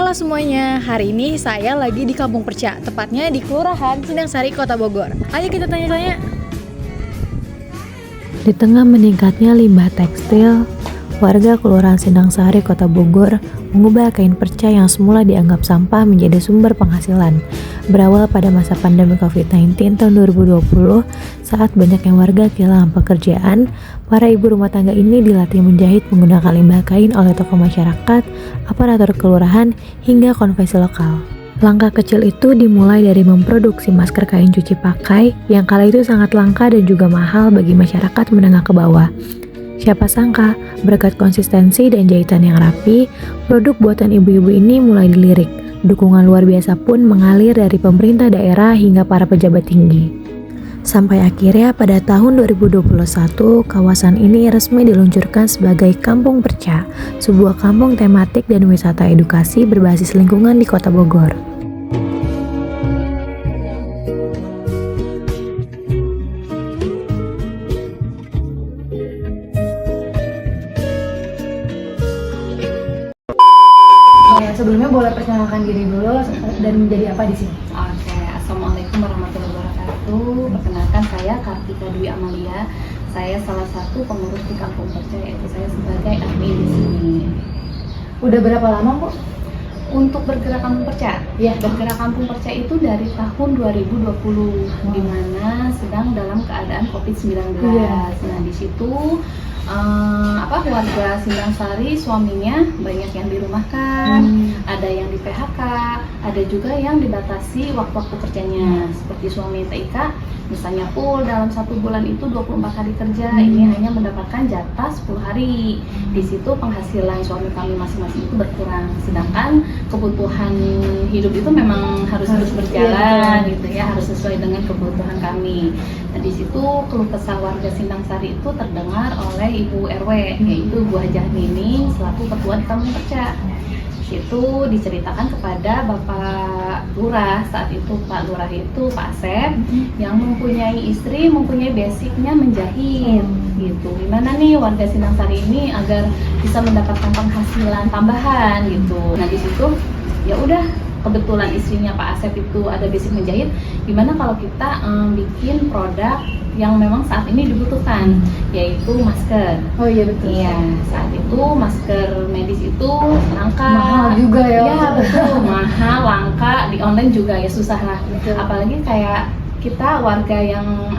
Halo semuanya, hari ini saya lagi di Kampung Perca, tepatnya di Kelurahan Sindangsari, Kota Bogor. Ayo kita tanya-tanya. Di tengah meningkatnya limbah tekstil, warga Kelurahan Sindangsari, Kota Bogor mengubah kain perca yang semula dianggap sampah menjadi sumber penghasilan. Berawal pada masa pandemi COVID-19 tahun 2020, saat banyak yang warga kehilangan pekerjaan, para ibu rumah tangga ini dilatih menjahit menggunakan limbah kain oleh tokoh masyarakat, aparatur kelurahan, hingga konveksi lokal. Langkah kecil itu dimulai dari memproduksi masker kain cuci pakai yang kala itu sangat langka dan juga mahal bagi masyarakat menengah ke bawah. Siapa sangka, berkat konsistensi dan jahitan yang rapi, produk buatan ibu-ibu ini mulai dilirik. Dukungan luar biasa pun mengalir dari pemerintah daerah hingga para pejabat tinggi. Sampai akhirnya pada tahun 2021, kawasan ini resmi diluncurkan sebagai Kampung Perca, sebuah kampung tematik dan wisata edukasi berbasis lingkungan di Kota Bogor. Sebelumnya boleh perkenalkan diri dulu dan menjadi apa di sini? Oke, Assalamualaikum warahmatullahi wabarakatuh. Perkenalkan, saya Kartika Dwi Amalia. Saya salah satu pengurus di Kampung Perca, yaitu saya sebagai admin di sini. Udah berapa lama, Bu? Untuk bergerak Kampung Perca? Iya. Bergerak Kampung Perca itu dari tahun 2020, di mana sedang dalam keadaan COVID-19. Iya. Nah, di situ warga Sindangsari suaminya banyak yang dirumahkan, ada yang di PHK, ada juga yang dibatasi waktu-waktu kerjanya. Seperti suami TIK, misalnya full dalam 1 bulan itu 24 hari kerja, ini hanya mendapatkan jatah 10 hari. Di situ penghasilan suami kami masing-masing itu berkurang, sedangkan kebutuhan hidup itu memang harus berjalan, gitu ya, harus sesuai dengan kebutuhan kami. Nah, di situ keluh kesah warga Sindangsari itu terdengar oleh Ibu RW, yaitu Bu Hajah Nining selaku ketua di Kampung Perca. Itu diceritakan kepada Bapak Lurah saat itu. Pak Lurah itu Pak Asep, yang mempunyai istri, mempunyai basicnya menjahit, gitu. Gimana nih warga Sindangsari ini agar bisa mendapatkan penghasilan tambahan, gitu. Nah, di situ ya udah, kebetulan istrinya Pak Asep itu ada basic menjahit, gimana kalau kita bikin produk yang memang saat ini dibutuhkan, yaitu masker. Oh iya, betul. Iya, saat itu masker medis itu langka. Mahal juga ya. Iya, betul. Mahal, langka, di online juga ya susah lah. Betul. Apalagi kayak kita warga yang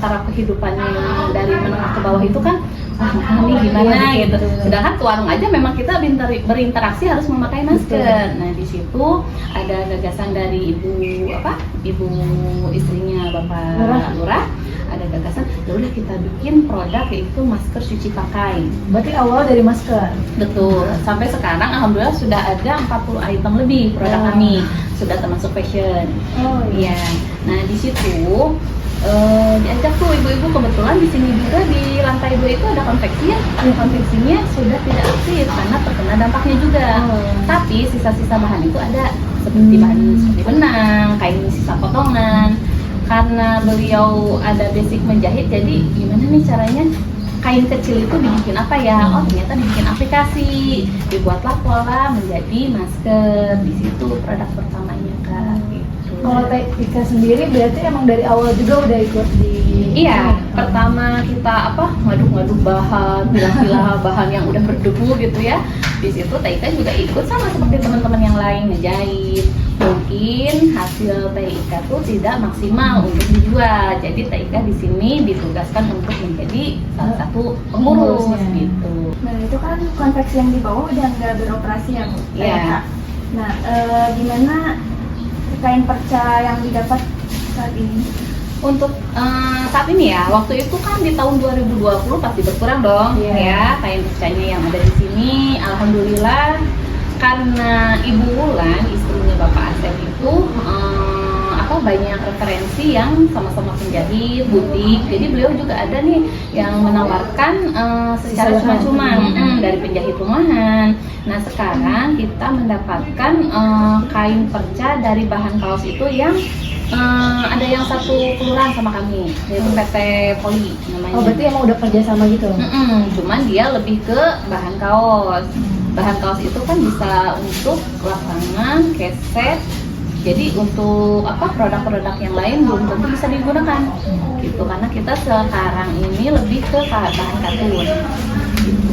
taraf kehidupannya dari menengah ke bawah itu kan mahal nih gimana, iya, gitu. betul. Sedangkan ke warung aja memang kita berinteraksi harus memakai masker. Betul. Nah, di situ ada gagasan dari ibu istrinya Bapak Lurah, ada gagasan, ya udah kita bikin produk yaitu masker cuci pakai. Berarti awal dari masker. Betul. Sampai sekarang alhamdulillah sudah ada 40 item lebih produk kami, sudah termasuk fashion. Oh iya. Nah, di situ diajak tuh ibu-ibu, kebetulan di sini juga di lantai 2 itu ada konveksi ya. Konveksinya sudah tidak aktif karena terkena dampaknya juga. Tapi sisa-sisa bahan itu ada, seperti bahan seperti benang, kain sisa potongan. Karena beliau ada basic menjahit, jadi gimana nih caranya kain kecil itu dibikin apa ya? Oh, ternyata dibikin aplikasi, dibuatlah pola menjadi masker. Di situ produk pertamanya, Kak. Gitu. Kalau Tika sendiri berarti emang dari awal juga udah ikut di... Iya, pertama kita ngaduk-ngaduk bahan, pilah-pilah bahan yang udah berdebu gitu ya. Di situ Tika juga ikut sama seperti teman-teman yang lain ngejahit. Mungkin hasil Tika tuh tidak maksimal untuk dijual. Jadi Tika di sini ditugaskan untuk menjadi salah satu pengurus gitu. Nah, itu kan konveksi yang di bawah udah nggak beroperasi ya, Bu? Iya. Nah, gimana kain perca yang didapat saat ini? Untuk saat ini ya, waktu itu kan di tahun 2020 pasti berkurang dong, ya kain percanya yang ada di sini. Alhamdulillah, karena Ibu Wulan, istrinya Bapak Asep itu banyak referensi yang sama-sama penjahit, butik. Jadi beliau juga ada nih yang menawarkan secara cuma-cuma dari penjahit rumahan. Nah, sekarang kita mendapatkan kain perca dari bahan kaos itu yang ada yang satu kelurahan sama kami, yaitu PT Poli namanya. Oh, berarti emang udah kerja sama gitu? Cuman dia lebih ke bahan kaos. bahan kaos itu kan bisa untuk lapangan, keset. Jadi untuk produk-produk yang lain belum tentu bisa digunakan gitu, karena kita sekarang ini lebih ke bahan katun gitu.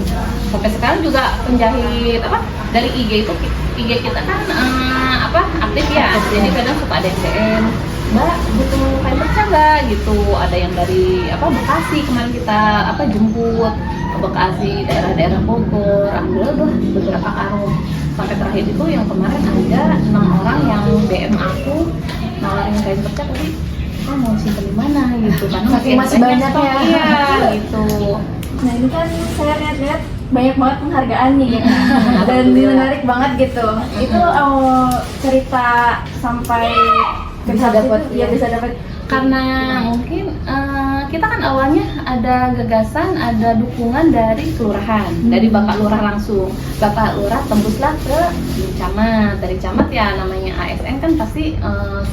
Sampai sekarang juga penjahit dari IG kita kan aktif ya, jadi kadang suka ada DM, Mbak butuh kain perca nggak gitu. Ada yang dari Bekasi, kemarin kita jemput ke Bekasi, daerah-daerah Bogor, alhamdulillah udah beberapa karung. Sampai terakhir itu yang kemarin ada 6 orang yang DM aku nawarin kain perca, tapi mau simpen di mana gitu, karena masih banyak stok, ya. iya gitu. Nah ini kan saya lihat-lihat banyak banget penghargaan nih gitu. Dan menarik banget gitu. Itu cerita sampai Bisa dapat, ya bisa dapat. Karena mungkin kita kan awalnya ada gagasan, ada dukungan dari kelurahan, dari Bapak Lurah langsung. Bapak Lurah tembuslah ke camat, dari camat ya namanya ASN kan pasti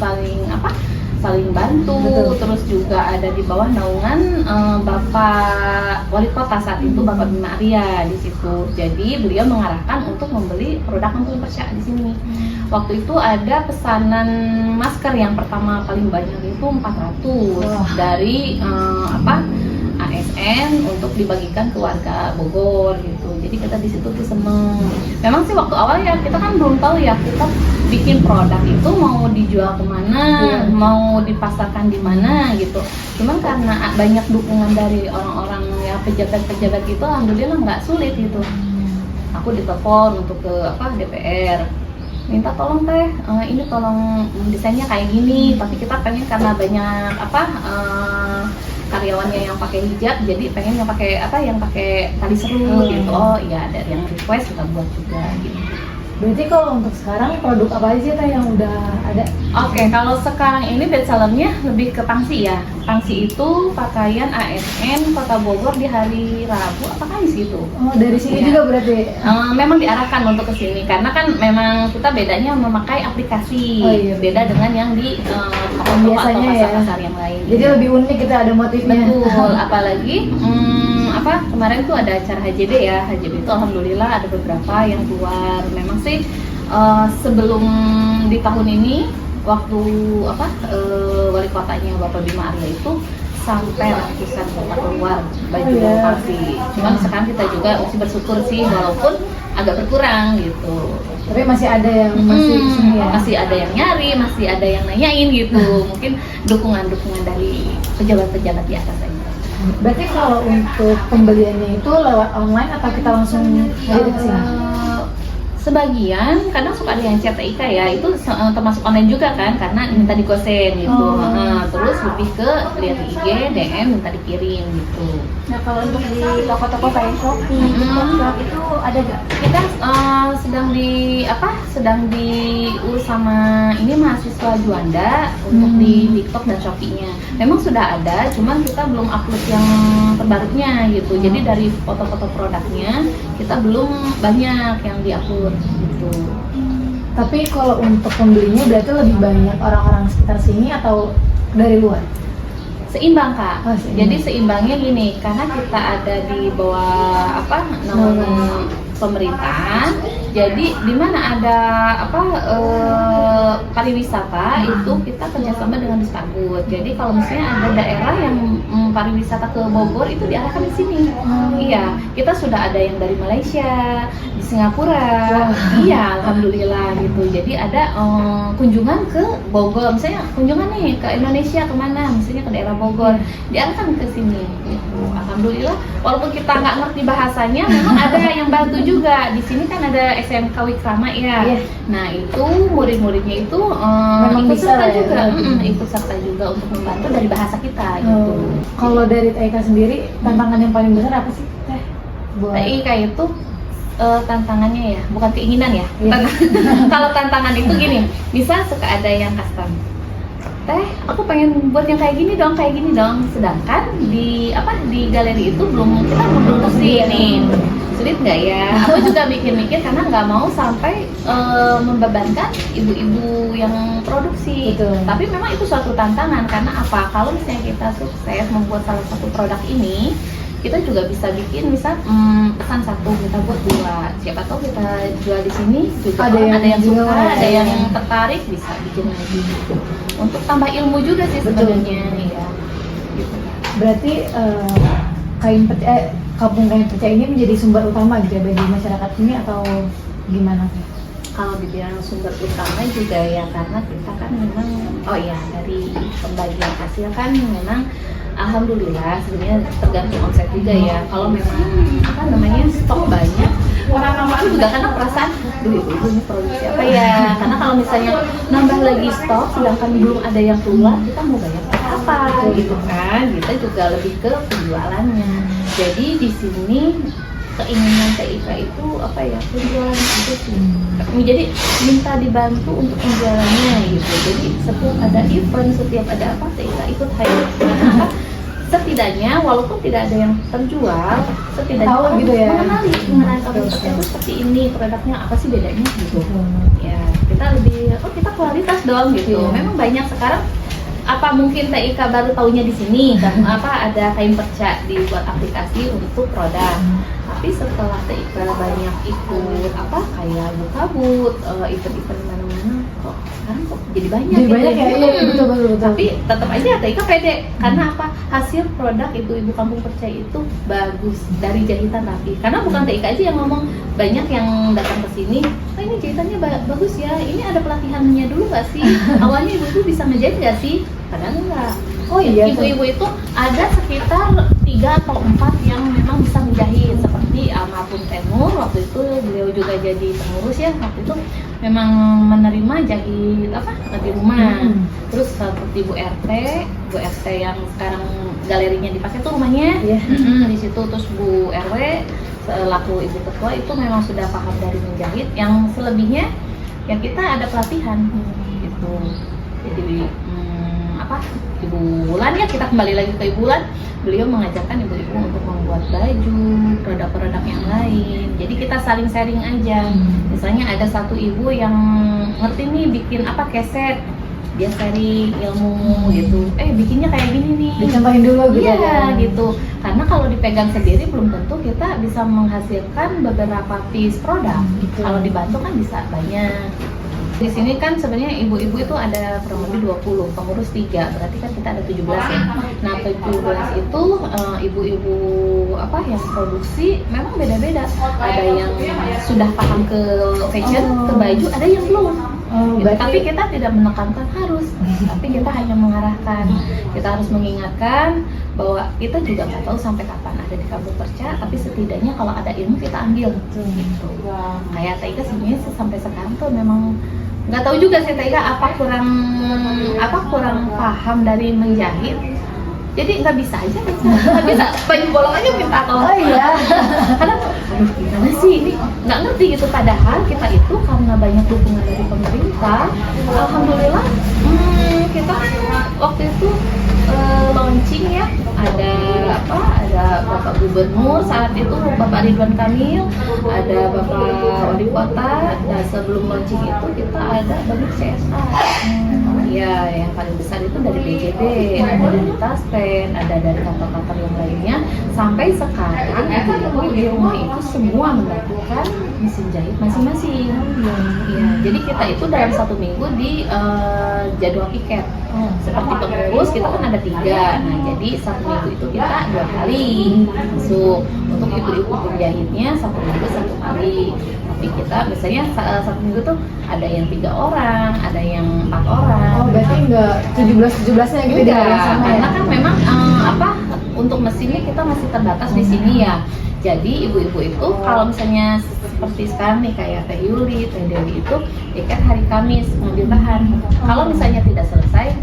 saling bantu. Betul. Terus juga ada di bawah naungan Bapak Wali Kota saat itu, Bapak Bima Arya di situ. Jadi beliau mengarahkan untuk membeli produk Kampung Perca di sini. Waktu itu ada pesanan masker yang pertama paling banyak itu 400 dari ASN untuk dibagikan ke warga Bogor gitu. Jadi kita di situ tuh seneng. Memang sih waktu awal ya kita kan belum tahu ya kita bikin produk itu mau dijual kemana, mau dipasarkan di mana gitu. Cuman karena banyak dukungan dari orang-orang ya pejabat-pejabat gitu, alhamdulillah nggak sulit gitu. Aku ditelepon untuk ke DPR. Minta tolong teh, ini tolong desainnya kayak gini, tapi kita pengen karena banyak karyawannya yang pakai hijab, jadi pengen yang pakai tali seru gitu. Oh iya, ada yang request kita buat juga gitu. Berarti kalau untuk sekarang produk apa aja teh yang udah ada? Oke, kalau sekarang ini bestsellernya lebih ke pangsi ya. Pangsi itu pakaian ASN Kota Bogor di hari Rabu apa Kamis gitu. Oh, dari sini Ya. juga berarti. Memang diarahkan untuk ke sini karena kan memang kita bedanya memakai aplikasi. Oh, iya. Beda dengan yang di toko-toko Biasanya atau ya. pasar-pasar yang lain. Jadi lebih unik kita ada motifnya. Betul, apalagi kemarin tuh ada acara HJB ya. HJB itu alhamdulillah ada beberapa yang keluar. Memang sih sebelum di tahun ini waktu wali kotanya Bapak Bima Arya itu sampai ratusan kota keluar baju pasti. Cuman sekarang kita juga masih bersyukur sih walaupun agak berkurang gitu. Tapi masih ada yang masih kesini ya. Masih ada yang nyari, masih ada yang nanyain gitu. Mungkin dukungan-dukungan dari pejabat-pejabat di atas aja. Berarti kalau untuk pembeliannya itu lewat online atau kita langsung hadir ke sini? Sebagian kadang suka ada yang chat TIK ya, itu termasuk online juga kan, karena minta digosen gitu. Terus lebih ke lihat di IG, DM minta dikirim gitu. Nah kalau untuk di toko-toko kayak Shopee, TikTok itu ada gak? Kita sedang diurus sama ini mahasiswa Juanda untuk di TikTok dan Shopee-nya. Memang sudah ada, cuman kita belum upload yang terbarunya gitu. Jadi dari foto-foto produknya kita belum banyak yang diupload gitu. Tapi kalau untuk pembelinya berarti lebih banyak orang-orang sekitar sini atau dari luar? Seimbang Kak. Oh, seimbang. Jadi seimbangnya gini, karena kita ada di bawah naungan pemerintah. Jadi di mana ada pariwisata itu kita kerjasama dengan Disparbud. Jadi kalau misalnya ada daerah yang pariwisata ke Bogor itu diarahkan di sini. Iya, kita sudah ada yang dari Malaysia, di Singapura. Iya, alhamdulillah gitu. Jadi ada kunjungan ke Bogor. Misalnya kunjungan nih ke Indonesia kemana? Misalnya ke daerah Bogor, diarahkan ke sini. Gitu. Alhamdulillah, walaupun kita nggak ngerti bahasanya, memang ada yang bantu juga. Di sini kan ada SMK Wikrama ya. Nah itu murid-muridnya itu Memang ikut bisa serta ya, juga, ya. Ikut serta juga untuk membantu dari bahasa kita gitu. Kalau dari TIK sendiri, tantangan yang paling besar apa sih teh? TIK itu tantangannya ya, bukan keinginan ya. Iya. Kalau tantangan itu gini, bisa suka ada yang custom. Teh, aku pengen buat yang kayak gini dong. Sedangkan di galeri itu kita belum produksi nih. Sulit nggak ya? Aku juga mikir-mikir karena nggak mau sampai membebankan ibu-ibu yang produksi. Betul. Tapi memang itu suatu tantangan karena apa? Kalau misalnya kita sukses membuat salah satu produk ini, kita juga bisa bikin misal pesan satu kita buat 2, siapa tahu kita jual di sini juga ada yang jual, suka, ada ya. yang tertarik bisa bikin lagi gitu. Untuk tambah ilmu juga sih sebenarnya ya. Gitu. Berarti kampung kain perca ini menjadi sumber utama gitu ya bagi masyarakat ini atau gimana? Kalau dibilang sumber utama juga ya karena kita kan memang dari pembagian hasil kan memang alhamdulillah sebenarnya tergantung omset juga ya. Kalau memang stok banyak orang itu juga karena perasaan ibu ini produksi apa ya, karena kalau misalnya nambah lagi stok sedangkan belum ada yang keluar kita mau bayar apa gitu kan, kita juga lebih ke penjualannya. Jadi di sini keinginan TIK itu penjualan itu sih. Jadi minta dibantu untuk penjualannya gitu. Jadi setiap ada event, setiap ada apa TIK ikut hadir. Karena setidaknya walaupun tidak ada yang terjual, setidaknya tahu orang gitu ya. mengenai kampung perca itu seperti ini, produknya apa sih bedanya gitu. Ya kita lebih kita kualitas dong gitu. Memang banyak sekarang mungkin TIK baru taunya di sini karena ada kain perca dibuat aplikasi untuk produk. Tapi setelah TIK banyak ikut kayak Bukabut, event-event mana-mana, sekarang kok jadi banyak gitu. Banyak ya, betul. Tapi tetap aja TIK pede karena hasil produk ibu kampung perca itu bagus, dari jahitan rapi. Karena bukan TIK aja yang ngomong, banyak yang datang ke sini, ini jahitannya bagus ya, ini ada pelatihannya dulu nggak sih? Awalnya ibu-ibu bisa ngejahit nggak sih? Padahal enggak. Ibu-ibu itu ada sekitar 3 atau 4 yang memang bisa menjahit, seperti almarhum Tenur waktu itu beliau juga jadi pengurus ya, waktu itu memang menerima jahit di rumah. Terus seperti Bu RT yang sekarang galerinya dipakai tuh rumahnya, di situ. Terus Bu RW selaku ibu ketua itu memang sudah paham dari menjahit. Yang selebihnya ya kita ada pelatihan gitu. Jadi Ibu Wulan ya, kita kembali lagi ke Ibu Wulan, beliau mengajarkan ibu-ibu untuk membuat baju, produk-produk yang lain. Jadi kita saling sharing aja. Misalnya ada satu ibu yang ngerti nih bikin keset, dia sharing ilmu gitu. Bikinnya kayak gini nih, Dicontohin dulu gitu. Iya gitu. Karena kalau dipegang sendiri belum tentu kita bisa menghasilkan beberapa piece produk. Kalau dibantu kan bisa banyak. Di sini kan sebenarnya ibu-ibu itu ada kurang lebih 20, pengurus 3, berarti kan kita ada 17 ya. Nah 17 itu ibu-ibu yang produksi memang beda-beda. Ada yang sudah paham ke fashion, ke baju, ada yang belum. Tapi kita tidak menekankan harus, tapi kita hanya mengarahkan. Kita harus mengingatkan bahwa kita juga nggak tahu sampai kapan ada di kampung perca, tapi setidaknya kalau ada ilmu kita ambil. Gitu. Kayak TIK sebenarnya sampai sekarang tuh memang nggak tahu juga sih TIK kurang paham dari menjahit. Jadi nggak bisa aja, nggak bisa banyak bolong aja minta tolong. Karena gimana sih ini nggak ngerti gitu. Padahal kita itu karena banyak dukungan dari pemerintah, alhamdulillah kita waktu itu launching ya, ada Bapak Gubernur saat itu, Bapak Ridwan Kamil, ada Bapak Wali Kota. Nah sebelum launching itu kita ada banyak CSR. Ya, yang paling besar itu dari BJB, ada dari Taspen, ada dari kantor-kantor yang lainnya. Sampai sekarang ibu-ibu di rumah itu semua melakukan mesin jahit masing-masing. Ya, jadi kita itu dalam 1 minggu di jadwal piket. Seperti pengurus kita kan ada 3, nah jadi 1 minggu itu kita 2 kali masuk. Untuk ibu-ibu penjahitnya 1 minggu 1 kali. Tapi kita misalnya 1 minggu tuh ada yang 3 orang, ada yang 4 orang. Berarti enggak 17-17-nya gitu di hari yang sama ya? Karena kan memang untuk mesinnya kita masih terbatas di sini ya. Jadi ibu-ibu itu kalau misalnya seperti sekarang nih kayak Teh Yuli, Teh Dewi itu ikat hari Kamis ngambil bahan. Kalau misalnya tidak selesai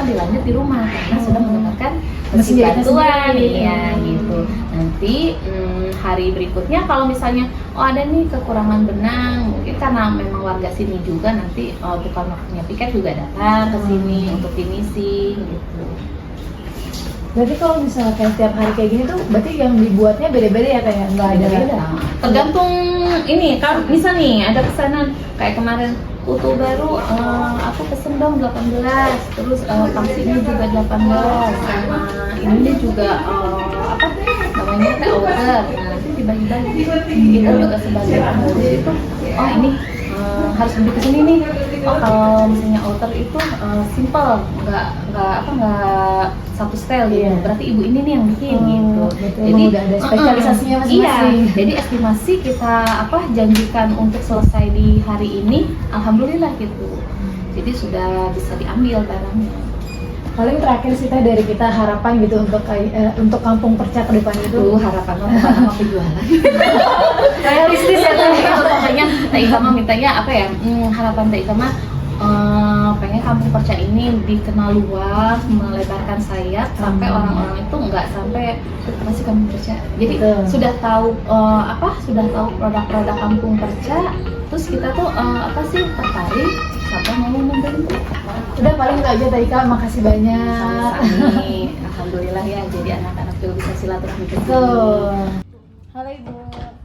dilanjut di rumah karena sudah menggunakan mesin bantuan ya gitu. Nanti hari berikutnya kalau misalnya ada nih kekurangan benang, mungkin karena memang warga sini juga nanti tukang waktunya piket juga datang ke sini untuk finishing gitu. Berarti kalau misalnya kayak setiap hari kayak gini tuh berarti yang dibuatnya beda-beda ya kayak nggak ada Tergantung ini kan misal nih ada pesanan kayak kemarin putu baru aku pesen dong 18, terus pangsinya juga 18, sama ini juga apa namanya teh outer. Nah, nanti dibagi-bagi kita juga sebagai pembeli itu, oh ini harus lebih kesini nih. Oh kalau misalnya outer itu simple, nggak satu style gitu. Iya. Berarti ibu ini nih yang bikin gitu. Betul, emang udah ada spesialisasinya masing-masing. Iya, jadi estimasi kita janjikan untuk selesai di hari ini, alhamdulillah gitu. Jadi sudah bisa diambil barangnya. Paling terakhir sih Teh dari kita harapan gitu untuk Kampung Perca ke depan itu. Itu harapan lo bukan apa jualan. Realistis ya Teh. Pokoknya Teh Ika mah mintanya apa ya? Harapan Teh Ika mah pengen Kampung Perca ini dikenal luas, melebarkan sayap sampai orang-orang itu nggak sampai masih Kampung Perca. Jadi Betul. sudah tahu produk-produk Kampung Perca, terus kita tuh tertarik sampai mau membeli. Udah paling itu aja Teh Ika, makasih banyak. Sama-sama nih, alhamdulillah ya, jadi anak-anak juga bisa silaturahmi ke sini. Betul. Halo Ibu.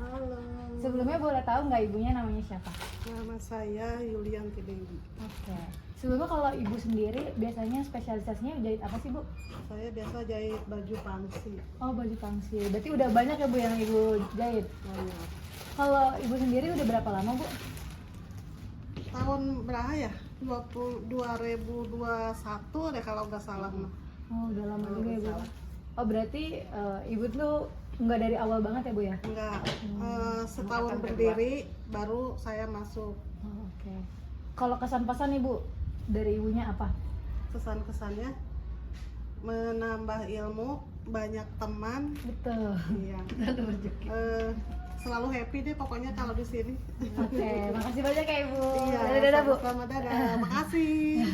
Halo, Sebelumnya boleh tahu nggak ibunya namanya siapa? nama saya Yulianti Dewi. Oke. Sebelumnya kalau ibu sendiri biasanya spesialisasinya jahit apa sih Bu? Saya biasa jahit baju pangsi. Oh baju pangsil. Berarti udah banyak ya Bu yang ibu jahit. Banyak. Kalau ibu sendiri udah berapa lama Bu? Tahun berapa ya? 2021 deh kalau nggak salah. Oh udah lama Kalau juga ya nggak Bu. salah. Oh berarti ibu tuh nggak dari awal banget ya Bu ya? Enggak, setahun berdiri baru saya masuk. Oh, oke. Kalau kesan-pesan nih Bu dari ibunya apa? Kesan-kesannya menambah ilmu, banyak teman. Betul. Iya. Selalu happy deh pokoknya kalau di sini. Oke, makasih banyak ya Ibu. Iya. Dadah Bu. Sama-sama, dadah. Makasih.